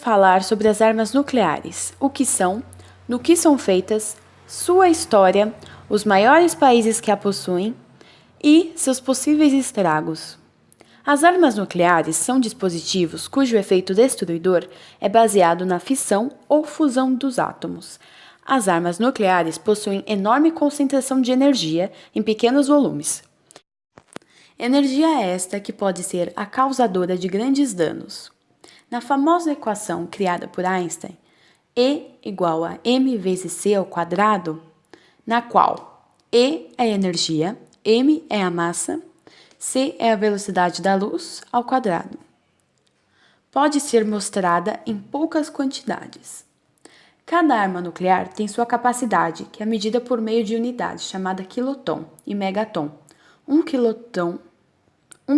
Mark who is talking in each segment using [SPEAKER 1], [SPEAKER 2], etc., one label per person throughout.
[SPEAKER 1] falar sobre as armas nucleares, o que são, no que são feitas, sua história, os maiores países que a possuem e seus possíveis estragos. As armas nucleares são dispositivos cujo efeito destruidor é baseado na fissão ou fusão dos átomos. As armas nucleares possuem enorme concentração de energia em pequenos volumes. Energia esta que pode ser a causadora de grandes danos. Na famosa equação criada por Einstein, E igual a m vezes c ao quadrado, na qual E é a energia, m é a massa, c é a velocidade da luz ao quadrado. Pode ser mostrada em poucas quantidades. Cada arma nuclear tem sua capacidade, que é medida por meio de unidades chamada quiloton e megaton. Um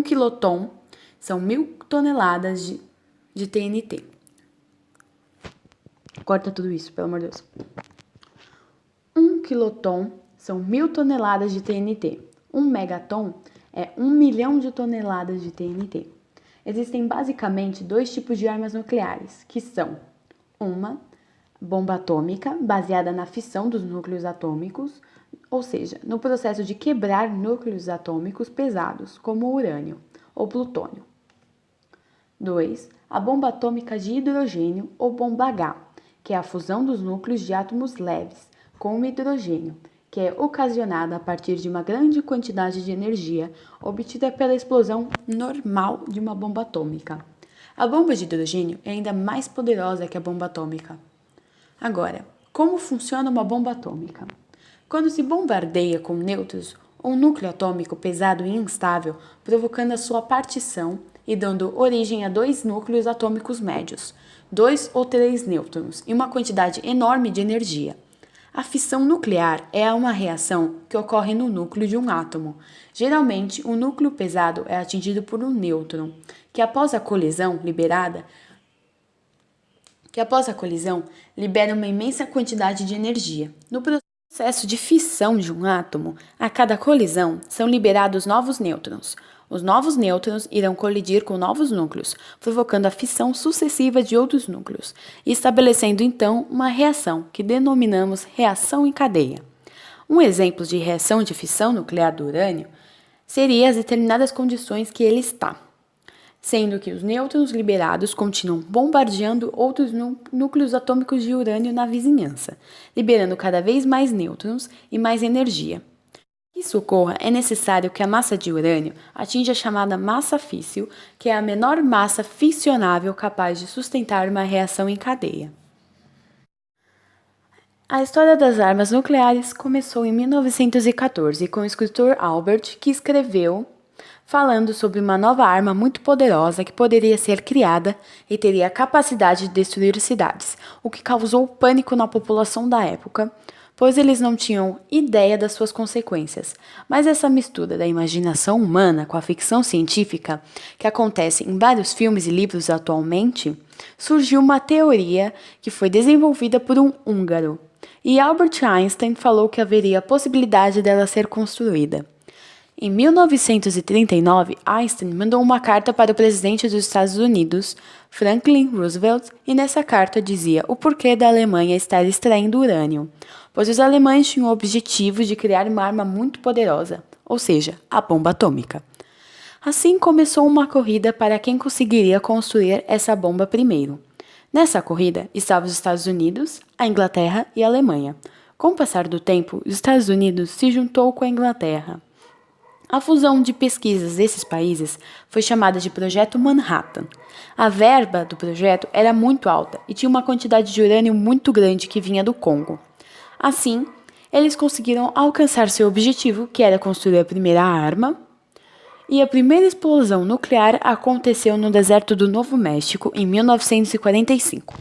[SPEAKER 1] quiloton são 1000 toneladas de TNT. Corta tudo isso, pelo amor de Deus. 1 quiloton são 1000 toneladas de TNT. 1 megaton é 1 milhão de toneladas de TNT. Existem basicamente dois tipos de armas nucleares, que são uma bomba atômica, baseada na fissão dos núcleos atômicos, ou seja, no processo de quebrar núcleos atômicos pesados, como o urânio ou plutônio. 2. A bomba atômica de hidrogênio ou bomba H, que é a fusão dos núcleos de átomos leves com o hidrogênio, que é ocasionada a partir de uma grande quantidade de energia obtida pela explosão normal de uma bomba atômica. A bomba de hidrogênio é ainda mais poderosa que a bomba atômica. Agora, como funciona uma bomba atômica? Quando se bombardeia com nêutrons, um núcleo atômico pesado e instável, provocando a sua partição e dando origem a dois núcleos atômicos médios, 2 ou 3 nêutrons e uma quantidade enorme de energia. A fissão nuclear é uma reação que ocorre no núcleo de um átomo. Geralmente, o núcleo pesado é atingido por um nêutron, que após a colisão libera uma imensa quantidade de energia. No processo de fissão de um átomo, a cada colisão são liberados novos nêutrons. Os novos nêutrons irão colidir com novos núcleos, provocando a fissão sucessiva de outros núcleos, e estabelecendo então uma reação que denominamos reação em cadeia. Um exemplo de reação de fissão nuclear do urânio seria as determinadas condições que ele está, sendo que os nêutrons liberados continuam bombardeando outros núcleos atômicos de urânio na vizinhança, liberando cada vez mais nêutrons e mais energia. Para que isso ocorra, é necessário que a massa de urânio atinja a chamada massa físsil, que é a menor massa fissionável capaz de sustentar uma reação em cadeia. A história das armas nucleares começou em 1914 com o escritor Albert, que escreveu falando sobre uma nova arma muito poderosa que poderia ser criada e teria a capacidade de destruir cidades, o que causou pânico na população da época, pois eles não tinham ideia das suas consequências. Mas essa mistura da imaginação humana com a ficção científica, que acontece em vários filmes e livros atualmente, surgiu uma teoria que foi desenvolvida por um húngaro, e Albert Einstein falou que haveria a possibilidade dela ser construída. Em 1939, Einstein mandou uma carta para o presidente dos Estados Unidos, Franklin Roosevelt, e nessa carta dizia o porquê da Alemanha estar extraindo urânio, pois os alemães tinham o objetivo de criar uma arma muito poderosa, ou seja, a bomba atômica. Assim começou uma corrida para quem conseguiria construir essa bomba primeiro. Nessa corrida estavam os Estados Unidos, a Inglaterra e a Alemanha. Com o passar do tempo, os Estados Unidos se juntou com a Inglaterra. A fusão de pesquisas desses países foi chamada de Projeto Manhattan. A verba do projeto era muito alta e tinha uma quantidade de urânio muito grande que vinha do Congo. Assim, eles conseguiram alcançar seu objetivo, que era construir a primeira arma, e a primeira explosão nuclear aconteceu no deserto do Novo México em 1945.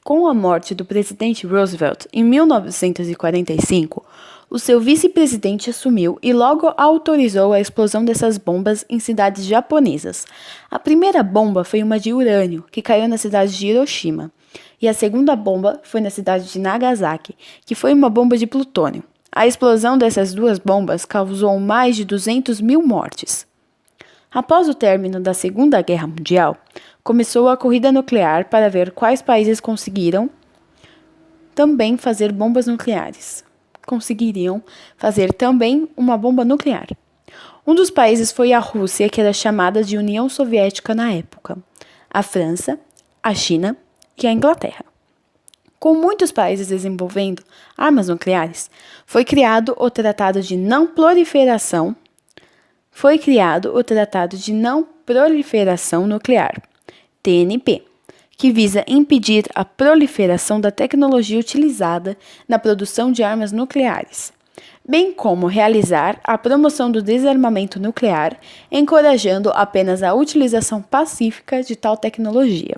[SPEAKER 1] Com a morte do presidente Roosevelt em 1945, o seu vice-presidente assumiu e logo autorizou a explosão dessas bombas em cidades japonesas. A primeira bomba foi uma de urânio, que caiu na cidade de Hiroshima, e a segunda bomba foi na cidade de Nagasaki, que foi uma bomba de plutônio. A explosão dessas duas bombas causou mais de 200 mil mortes. Após o término da Segunda Guerra Mundial, começou a corrida nuclear para ver quais países conseguiriam fazer também uma bomba nuclear. Um dos países foi a Rússia, que era chamada de União Soviética na época, a França, a China e a Inglaterra. Com muitos países desenvolvendo armas nucleares, foi criado o Tratado de Não Proliferação Nuclear, TNP, que visa impedir a proliferação da tecnologia utilizada na produção de armas nucleares, bem como realizar a promoção do desarmamento nuclear, encorajando apenas a utilização pacífica de tal tecnologia.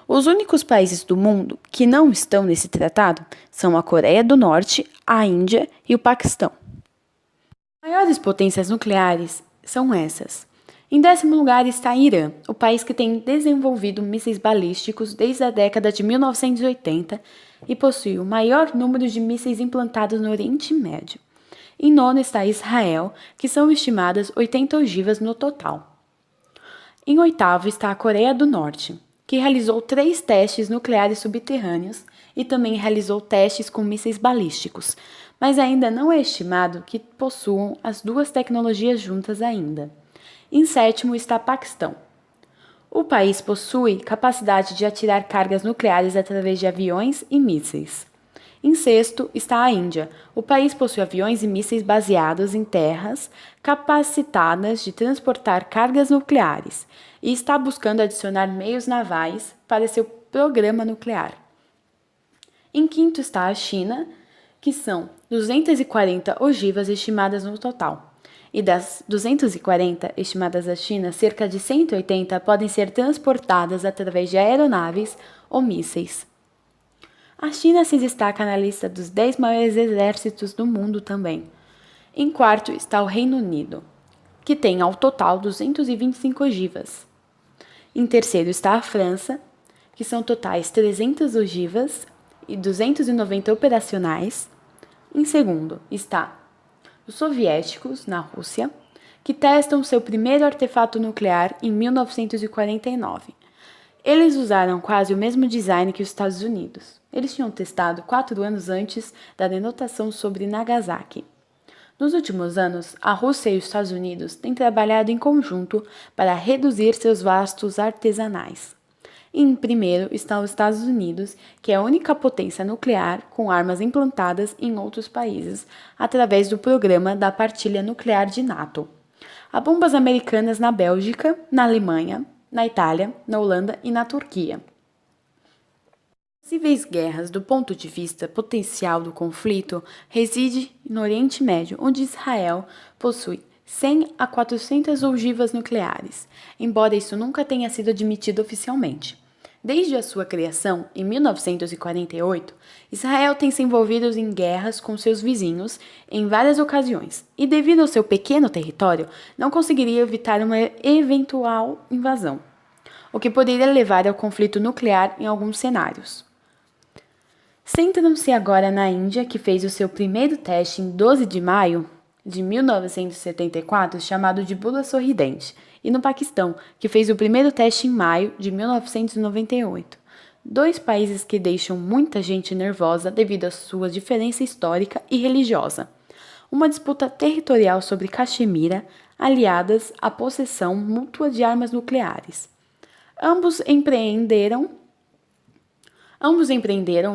[SPEAKER 1] Os únicos países do mundo que não estão nesse tratado são a Coreia do Norte, a Índia e o Paquistão. As maiores potências nucleares são essas. Em 10º lugar está Irã, o país que tem desenvolvido mísseis balísticos desde a década de 1980 e possui o maior número de mísseis implantados no Oriente Médio. Em 9º está Israel, que são estimadas 80 ogivas no total. Em 8º está a Coreia do Norte, que realizou 3 testes nucleares subterrâneos e também realizou testes com mísseis balísticos, mas ainda não é estimado que possuam as duas tecnologias juntas ainda. Em 7º está Paquistão. O país possui capacidade de atirar cargas nucleares através de aviões e mísseis. Em 6º está a Índia. O país possui aviões e mísseis baseados em terras capacitadas de transportar cargas nucleares e está buscando adicionar meios navais para seu programa nuclear. Em 5º está a China, que são 240 ogivas estimadas no total. E das 240 estimadas da China, cerca de 180 podem ser transportadas através de aeronaves ou mísseis. A China se destaca na lista dos 10 maiores exércitos do mundo também. Em 4º está o Reino Unido, que tem ao total 225 ogivas. Em 3º está a França, que são totais 300 ogivas e 290 operacionais. Em 2º está os soviéticos, na Rússia, que testam seu primeiro artefato nuclear em 1949. Eles usaram quase o mesmo design que os Estados Unidos. Eles tinham testado 4 anos antes da detonação sobre Nagasaki. Nos últimos anos, a Rússia e os Estados Unidos têm trabalhado em conjunto para reduzir seus vastos artesanais. Em 1º está os Estados Unidos, que é a única potência nuclear com armas implantadas em outros países, através do programa da Partilha Nuclear de NATO. Há bombas americanas na Bélgica, na Alemanha, na Itália, na Holanda e na Turquia. Possíveis guerras do ponto de vista potencial do conflito reside no Oriente Médio, onde Israel possui 100 a 400 ogivas nucleares, embora isso nunca tenha sido admitido oficialmente. Desde a sua criação, em 1948, Israel tem se envolvido em guerras com seus vizinhos em várias ocasiões, e devido ao seu pequeno território, não conseguiria evitar uma eventual invasão, o que poderia levar ao conflito nuclear em alguns cenários. Centram-se agora na Índia, que fez o seu primeiro teste em 12 de maio de 1974, chamado de Bula Sorridente, e no Paquistão, que fez o primeiro teste em maio de 1998. 2 países que deixam muita gente nervosa devido à sua diferença histórica e religiosa. Uma disputa territorial sobre Caxemira, aliadas à possessão mútua de armas nucleares. Ambos empreenderam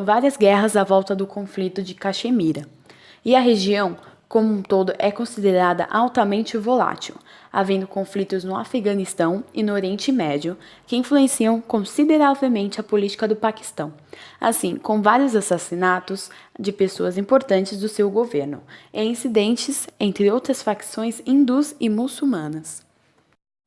[SPEAKER 1] várias guerras à volta do conflito de Caxemira, e a região como um todo é considerada altamente volátil, havendo conflitos no Afeganistão e no Oriente Médio que influenciam consideravelmente a política do Paquistão, assim com vários assassinatos de pessoas importantes do seu governo e incidentes entre outras facções hindus e muçulmanas.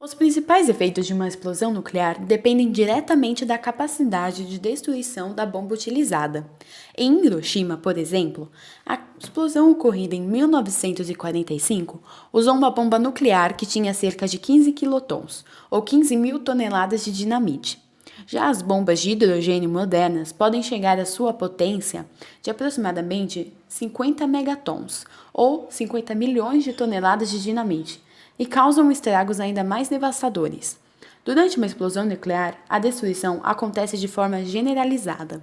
[SPEAKER 1] Os principais efeitos de uma explosão nuclear dependem diretamente da capacidade de destruição da bomba utilizada. Em Hiroshima, por exemplo, a explosão ocorrida em 1945 usou uma bomba nuclear que tinha cerca de 15 quilotons, ou 15.000 toneladas de dinamite. Já as bombas de hidrogênio modernas podem chegar à sua potência de aproximadamente 50 megatons, ou 50 milhões de toneladas de dinamite, e causam estragos ainda mais devastadores. Durante uma explosão nuclear, a destruição acontece de forma generalizada.